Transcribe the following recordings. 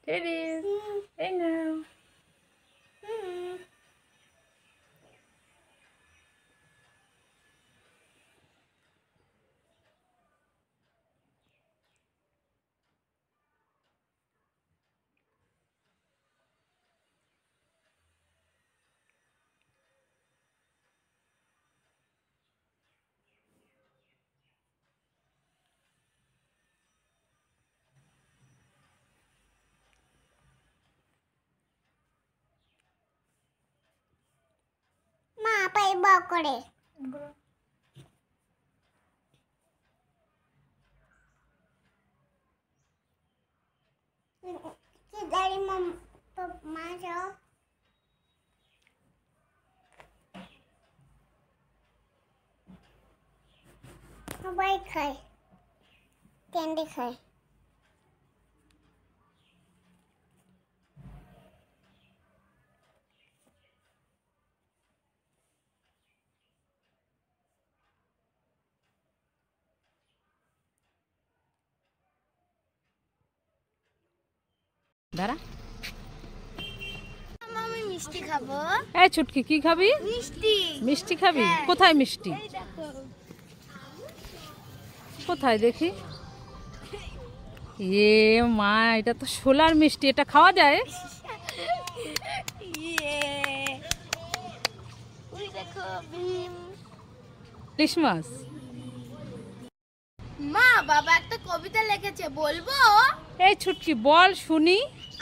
It is. Hey now. করে dari masuk সবাই খায় ক্যান্ডি খায় দাঁড়া আমি মিষ্টি খাবো এই ছুটকি কি খাবি মিষ্টি মিষ্টি খাবি কোথায় মিষ্টি এই দেখো কোথায় দেখি এ মা এটা তো শোলার মিষ্টি এটা খাওয়া যায় ওই দেখো ভীম ইলিশ মাছ মা বাবা একটা কবিতা লিখেছে বলবো এই ছুটকি বল শুনি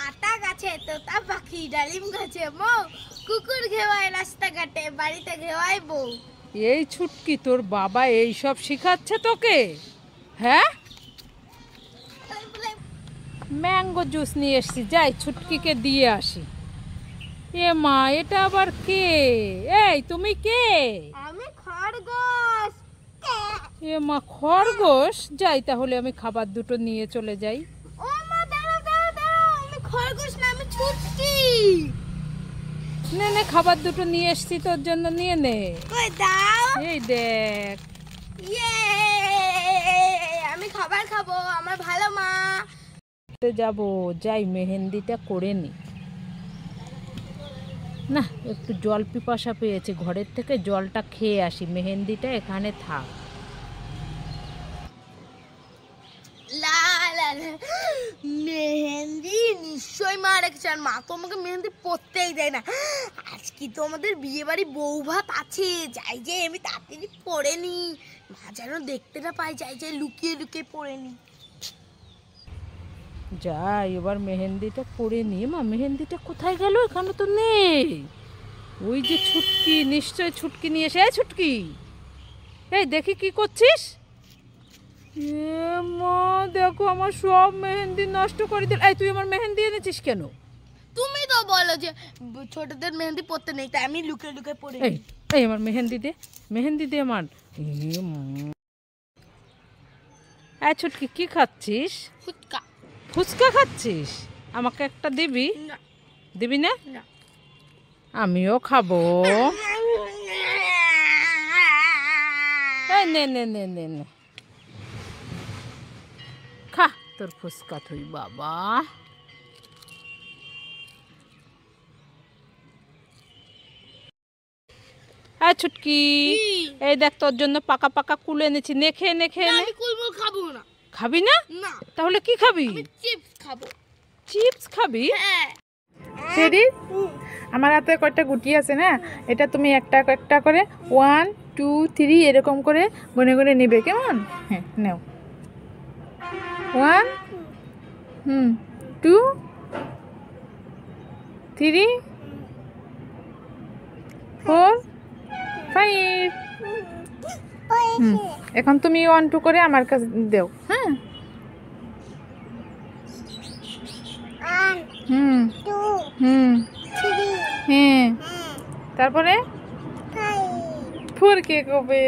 আটা গাছে তোতা পাখি ডালিম গাছে মৌ কুকুর ঘেওয়ায় রাস্তাঘাটে বাড়িতে ঘেওয়ায় বউ এই ছুটকি তোর বাবা এই সব শিখাচ্ছে তোকে হ্যাঁ ম্যাঙ্গো জুস নিয়ে এসছি যাই ছুটকিকে দিয়ে আসি এ মা এটা আবার কে এই তুমি কে আমি খরগোশ এ মা খরগোশ যাই তাহলে আমি খাবার দুটো নিয়ে চলে যাই ও মা দাঁড়াও দাঁড়াও দাঁড়াও আমি খরগোশ না আমি ছুটছি নে নে খাবার দুটো নিয়ে এসছি তোর জন্য নিয়ে নে কই দাও এই দেখ ইয়ে আমি খাবার খাবো আমার ভালো মা যাব যাই মেহেন্দিটা করে নি না একটু জল পিপাসা পেয়েছে ঘরের থেকে জলটা খেয়ে আসি মেহেন্দিটা এখানে থাক লা লা লা মেহেন্দি নিশ্চয় মা রেখেছে আর মা তো আমাকে মেহেন্দি পরতেই দেয় না আজকে তো আমাদের বিয়ে বাড়ি বউ ভাত আছে যাই যাই আমি তাড়াতাড়ি পরে নি মা যেন দেখতে না পাই যাই যাই লুকিয়ে লুকিয়ে পরে নি যাই এবার মেহেন্দিটা করে নি মা মেহেন্দিটা কোথায় গেল এখানে তো নেই ওই যে ছুটকি নিশ্চয় ছুটকি নিয়ে এসে এই ছুটকি এই দেখি কি করছিস এ মা দেখো আমার সব মেহেন্দি নষ্ট করে দিল এই তুই আমার মেহেন্দি এনেছিস কেন তুমি তো বলো যে ছোটদের মেহেন্দি পরতে নেই তাই আমি লুকিয়ে লুকিয়ে পরে এই এই আমার মেহেন্দি দে আমার এই ছুটকি কি খাচ্ছিস ফুচকা ফুচকা খাচ্ছিস আমাকে একটা দিবি না দিবি না না আমিও খাবো এই নে নে নে নে নে খা তোর ফুচকা তুই বাবা এই ছুটকি এই দেখ তোর জন্য পাকা পাকা কুল এনেছি নে খেয়ে নে আমি কুলমুল খাবো না খাবি না না তাহলে কি খাবি আমি চিপস খাবো চিপস খাবি হ্যাঁ সেরি আমার হাতে কয়েকটা গুটি আছে না এটা তুমি একটা একটা করে 1 2 3 এরকম করে গুনে গুনে নিবে কেমন হ্যাঁ নাও 1 2 3 4 5 এখন তুমি 1 2 করে আমার কাছে দাও হ্যাঁ হ্যাঁ তারপরে 4 কে কবে